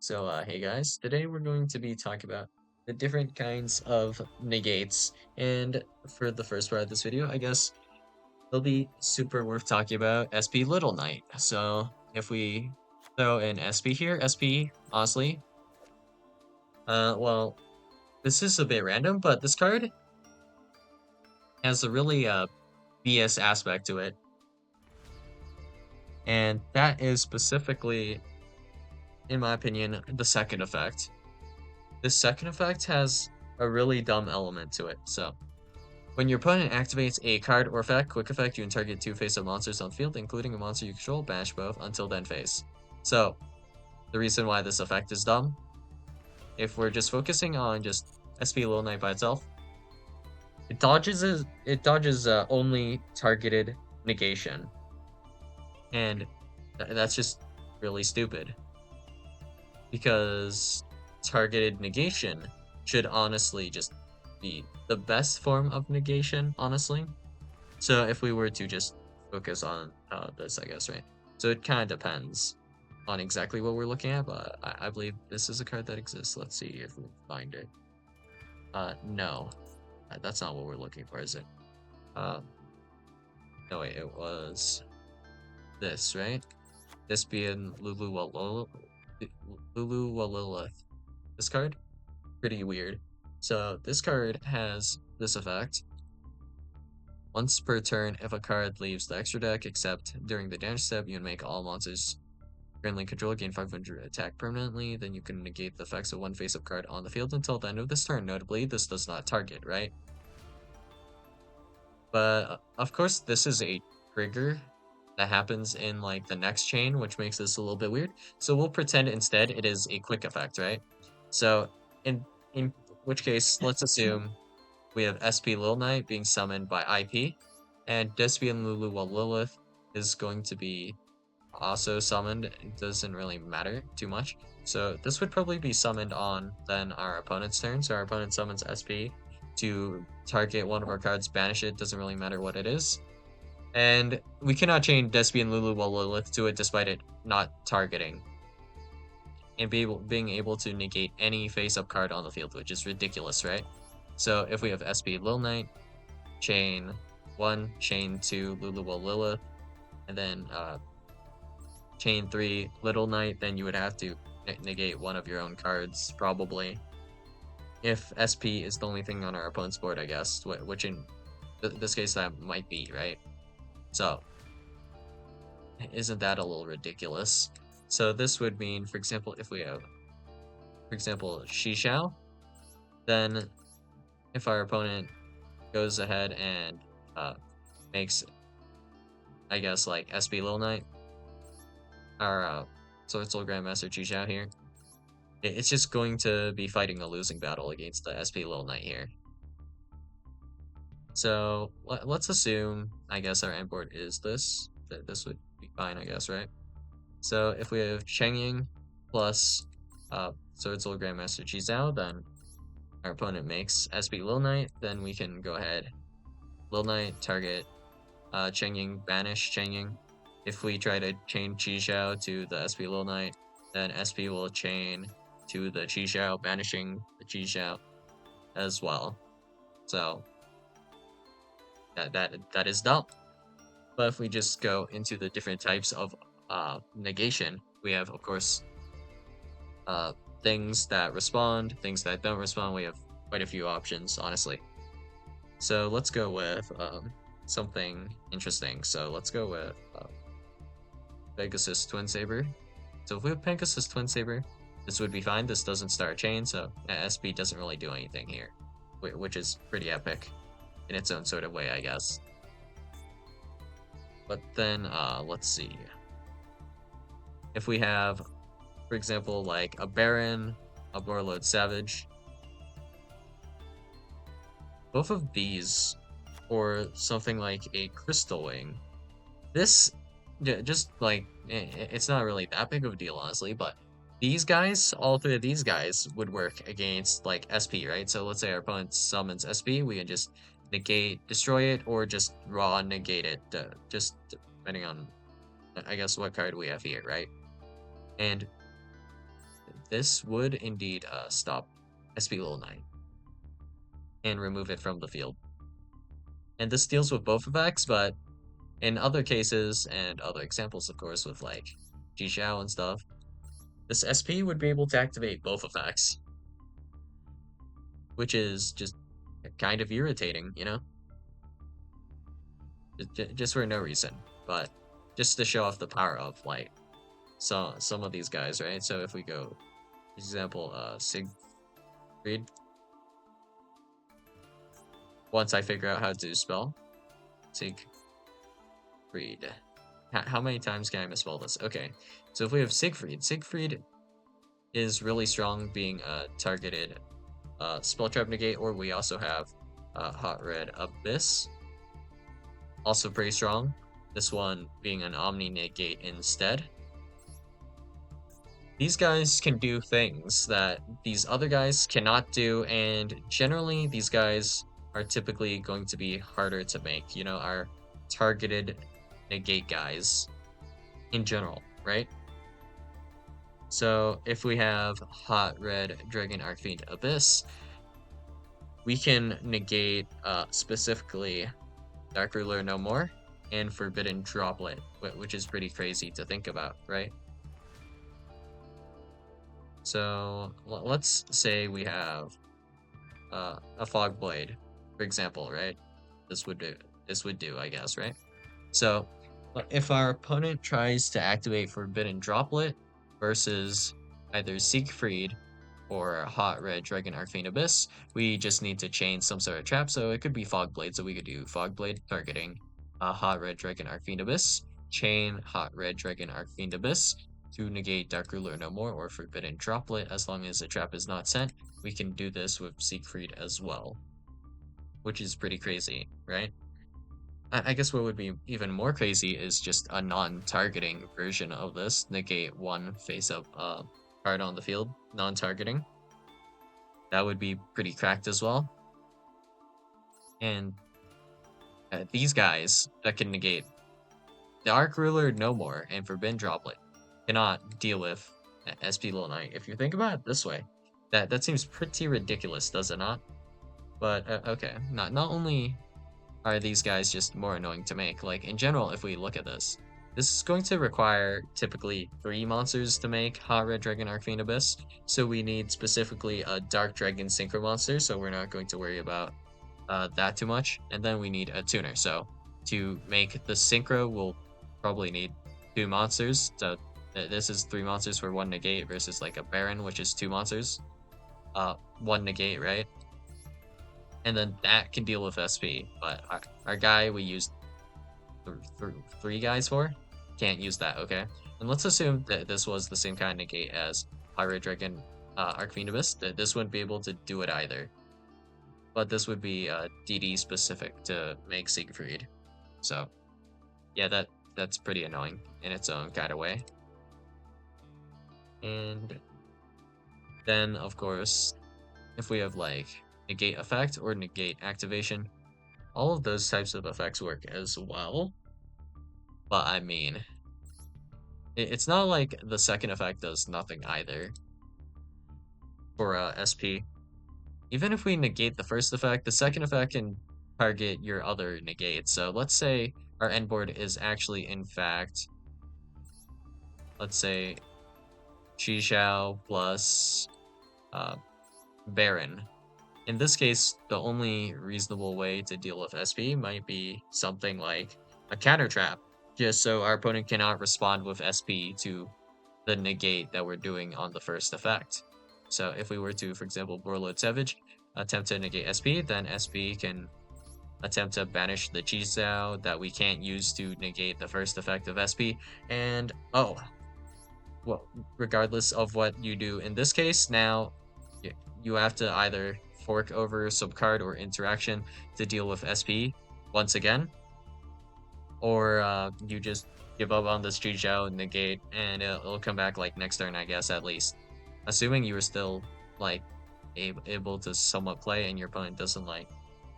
Hey guys, today we're going to be talking about the different kinds of negates. And for the first part of this video, I guess it'll be super worth talking about SP Little Knight. So if we throw in SP here, SP, honestly, well, this is a bit random, but this card has a really BS aspect to it. And that is specifically, in my opinion, the second effect. This second effect has a really dumb element to it. So when your opponent activates a card or effect, quick effect, you can target two face-up monsters on the field, including a monster you control, banish both until then phase. So, the reason why this effect is dumb, if we're just focusing on just SP Little Knight by itself, it dodges only targeted negation. And that's just really stupid. Because targeted negation should honestly just be the best form of negation, honestly. So if we were to just focus on this, I guess, right? So it kind of depends on exactly what we're looking at, but I believe this is a card that exists. Let's see if we can find it. No, that's not what we're looking for, is it? No, wait, it was this, right? This being Luluwalilith. This card? Pretty weird. So this card has this effect. Once per turn, if a card leaves the extra deck, except during the damage step, you can make all monsters currently control gain 500 attack permanently. Then you can negate the effects of one face-up card on the field until the end of this turn. Notably, this does not target, right? But of course, this is a trigger that happens in like the next chain, which makes this a little bit weird. So we'll pretend instead it is a quick effect, right? So in which case, let's assume we have SP Lil Knight being summoned by IP, and Despian Lulu while Lilith is going to be also summoned. It doesn't really matter too much. So this would probably be summoned on then our opponent's turn. So our opponent summons SP to target one of our cards, banish it, doesn't really matter what it is. And we cannot chain Despian Lulu while Lilith to it despite it not targeting. And being able to negate any face-up card on the field, which is ridiculous, right? So if we have SP Lil Knight, chain 1, chain 2, Luluwalilith, and then chain 3, Little Knight, then you would have to negate one of your own cards, probably. If SP is the only thing on our opponent's board, I guess, which in this case that might be, right? So, isn't that a little ridiculous? So this would mean, for example, if we have, for example, Shishao, then if our opponent goes ahead and makes, I guess, like SP Lil Knight, our Sword Soul Grandmaster Shishao here, it's just going to be fighting a losing battle against the SP Lil Knight here. So let's assume, I guess, our end board is this. This would be fine, I guess, right? So if we have Chengying plus Sword Soul Grandmaster Chizao, then our opponent makes SP Lil Knight, then we can go ahead. Lil Knight, target Chengying, banish Chengying. If we try to chain Chizao to the SP Lil Knight, then SP will chain to the Chizao, banishing the Chizao as well. So that is dumb. But if we just go into the different types of negation, we have, of course, things that respond, things that don't respond. We have quite a few options, honestly. So let's go with something interesting. So let's go with Pegasus Twin Saber. So if we have Pegasus Twin Saber, this would be fine. This doesn't start a chain, so SP doesn't really do anything here, which is pretty epic in its own sort of way, I guess. But then, let's see. If we have, for example, like a Baron, a Warlord Savage, both of these, or something like a Crystal Wing, this, just like, it's not really that big of a deal, honestly, but these guys, all three of these guys would work against, like, SP, right? So let's say our opponent summons SP, we can just negate, destroy it, or just raw negate it, just depending on, I guess, what card we have here, right? And this would indeed stop SP Luluwalilith and remove it from the field. And this deals with both effects, but in other cases and other examples, of course, with like yugioh and stuff, this SP would be able to activate both effects, which is just kind of irritating, you know? Just for no reason, but just to show off the power of like some of these guys, right? So if we go, for example, Siegfried, once I figure out how to spell Siegfried, how many times can I misspell this? Okay, so if we have Siegfried is really strong being a targeted spell trap negate, or we also have Hot Red Abyss, also pretty strong. This one being an Omni negate instead. These guys can do things that these other guys cannot do, and generally these guys are typically going to be harder to make, you know, our targeted negate guys in general, right? So if we have Hot Red Dragon Archfiend Abyss, we can negate specifically Dark Ruler No More and Forbidden Droplet, which is pretty crazy to think about, right? So let's say we have a Fog Blade, for example, right? This would do, I guess, right? So if our opponent tries to activate Forbidden Droplet versus either Siegfried or Hot Red Dragon Arcane Abyss, we just need to chain some sort of trap. So it could be Fog Blade. So we could do Fog Blade targeting Hot Red Dragon Arcane Abyss, chain Hot Red Dragon Arcane Abyss to negate Dark Ruler No More or Forbidden Droplet. As long as the trap is not sent, we can do this with Siegfried as well, which is pretty crazy, right? I guess what would be even more crazy is just a non-targeting version of this. Negate one face-up card on the field, non-targeting. That would be pretty cracked as well. And these guys that can negate Dark Ruler No More and Forbidden Droplet cannot deal with SP Luluwalilith. If you think about it this way, that seems pretty ridiculous, does it not? But okay, not only are these guys just more annoying to make, like in general, if we look at this is going to require typically 3 monsters to make Hot Red Dragon Arcane Abyss, so we need specifically a Dark Dragon Synchro monster, so we're not going to worry about that too much. And then we need a tuner, so to make the Synchro, we'll probably need 2 monsters, so this is 3 monsters for 1 negate versus like a Baron, which is 2 monsters, 1 negate, right? And then that can deal with SP, but our guy we used 3 guys for can't use that, okay? And let's assume that this was the same kind of negate as Pirate Dragon Arcane Abyss, that this wouldn't be able to do it either. But this would be DD specific to make Siegfried. So yeah, that's pretty annoying in its own kind of way. And then of course, if we have like negate effect or negate activation, all of those types of effects work as well. But I mean, it's not like the second effect does nothing either for SP. Even if we negate the first effect, the second effect can target your other negate. So let's say our end board is actually, in fact, let's say Shishao plus Baron. In this case, the only reasonable way to deal with SP might be something like a counter trap, just so our opponent cannot respond with SP to the negate that we're doing on the first effect. So if we were to, for example, Warlord Savage, attempt to negate SP, then SP can attempt to banish the Yugioh that we can't use to negate the first effect of SP, and oh, well, regardless of what you do in this case, now you have to either fork over subcard or interaction to deal with SP once again, or you just give up on this Yugioh negate and it'll come back like next turn, I guess, at least. Assuming you were still like able to somewhat play and your opponent doesn't like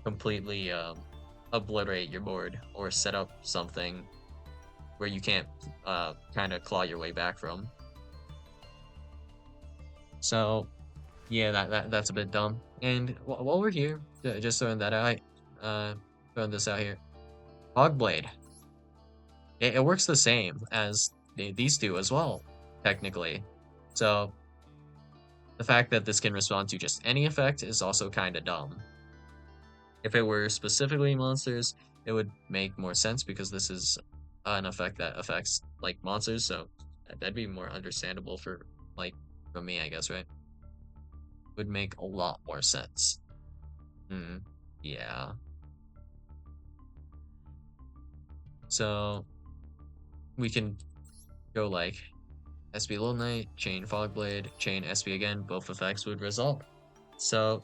completely obliterate your board or set up something where you can't kind of claw your way back from. So yeah, that's a bit dumb. And while we're here, just throwing that out, throwing this out here, Hogblade. It works the same as these two as well, technically. So the fact that this can respond to just any effect is also kind of dumb. If it were specifically monsters, it would make more sense because this is an effect that affects like monsters, so that'd be more understandable for like from me, I guess, right? Would make a lot more sense. Hmm. Yeah. So we can go like SB Little Knight, Chain Fogblade, Chain SB again, both effects would result. So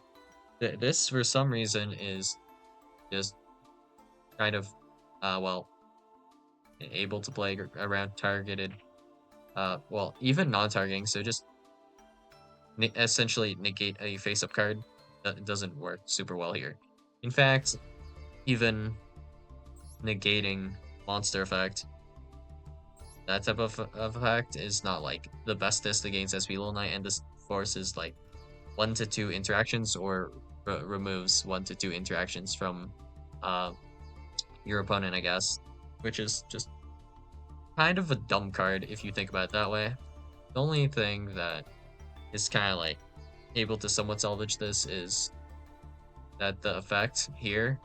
this for some reason is just kind of well able to play around targeted well even non-targeting, so just essentially negate a face-up card. That doesn't work super well here. In fact, even negating monster effect, that type of effect is not like the bestest against SB Little Knight, and this forces like 1 to 2 interactions or removes 1 to 2 interactions from uh, your opponent, I guess, which is just kind of a dumb card if you think about it that way. The only thing that is kind of like able to somewhat salvage this is that the effect here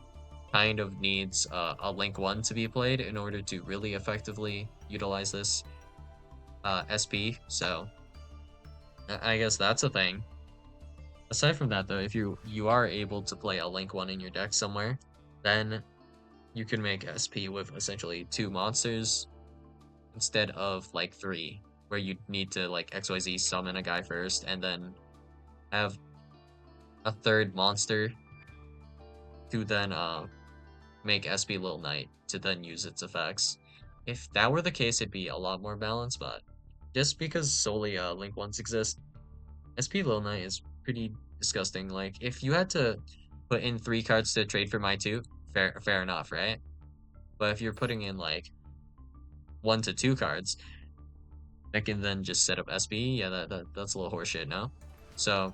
kind of needs a Link 1 to be played in order to really effectively utilize this SP, so I guess that's a thing. Aside from that, though, if you are able to play a Link 1 in your deck somewhere, then you can make SP with essentially 2 monsters instead of like 3, where you need to like XYZ summon a guy first and then have a third monster to then make SP Little Knight to then use its effects. If that were the case, it'd be a lot more balanced, but just because solely Link ones exist, SP Little Knight is pretty disgusting. Like if you had to put in 3 cards to trade for my 2, fair enough, right? But if you're putting in like 1 to 2 cards that can then just set up SP, yeah, that's a little horseshit, no? So,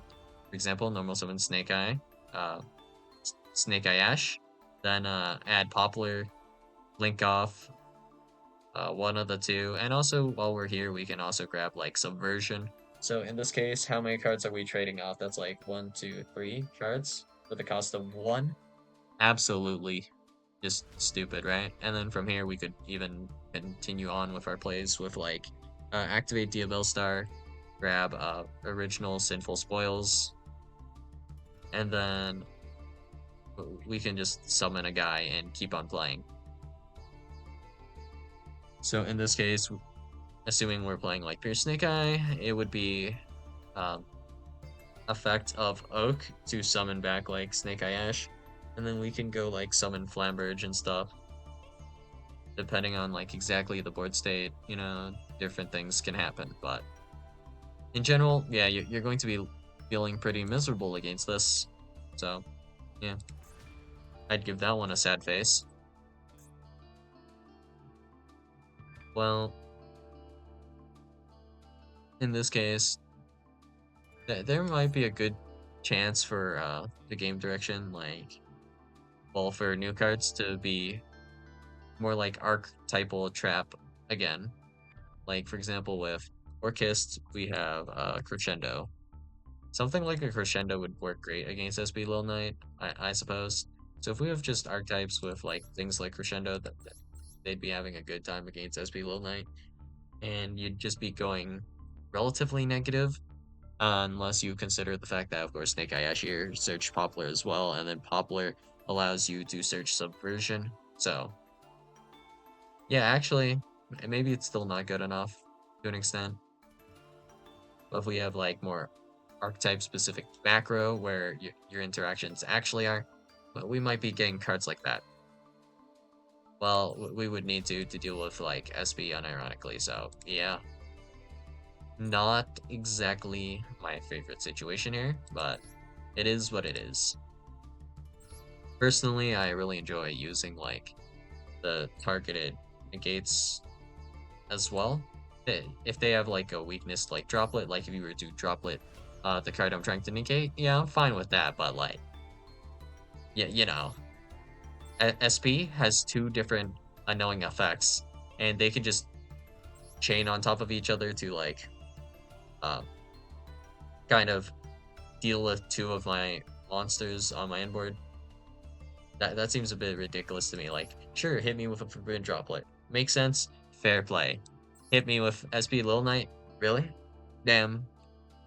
for example, normal summon Snake Eye, uh, Snake Eye Ash, then add Poplar, Link off, one of the two, and also while we're here, we can also grab like Subversion. So in this case, how many cards are we trading off? That's like 1, 2, 3 cards for the cost of 1. Absolutely just stupid, right? And then from here, we could even continue on with our plays with like activate Diabell Star, grab original Sinful Spoils, and then we can just summon a guy and keep on playing. So in this case, assuming we're playing like Pure Snake Eye, it would be um, effect of Oak to summon back like Snake Eye Ash, and then we can go like summon Flamberge and stuff. Depending on like exactly the board state, you know, different things can happen. But in general, yeah, you're going to be feeling pretty miserable against this. So yeah, I'd give that one a sad face. Well, in this case, there might be a good chance for the game direction, like, well, for new cards to be more like archetypal trap again. Like, for example, with Orchist, we have Crescendo. Something like a Crescendo would work great against SB Lil Knight, I suppose. So if we have just archetypes with like things like Crescendo, that they'd be having a good time against SB Lil Knight, and you'd just be going relatively negative, unless you consider the fact that, of course, Snake Eye Ash here search Poplar as well, and then Poplar allows you to search Subversion. So yeah, actually, maybe it's still not good enough to an extent. But if we have like more archetype specific macro where your interactions actually are, but we might be getting cards like that. Well, we would need to deal with like SB unironically, so yeah. Not exactly my favorite situation here, but it is what it is. Personally, I really enjoy using like the targeted negates as well. If they have like a weakness like droplet, like if you were to droplet the card I'm trying to negate, yeah, I'm fine with that, but like, yeah, you know, SP has two different annoying effects, and they can just chain on top of each other to like, uh, kind of deal with two of my monsters on my end board. That seems a bit ridiculous to me. Like, sure, hit me with a forbidden droplet. Makes sense. Fair play. Hit me with SP Lil Knight. Really? Damn.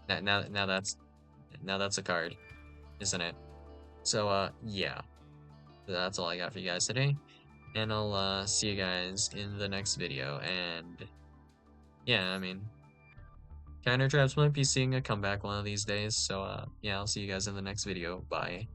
Now that's a card, isn't it? So yeah. That's all I got for you guys today. And I'll see you guys in the next video. And yeah, I mean, Counter Traps might be seeing a comeback one of these days. So yeah, I'll see you guys in the next video. Bye.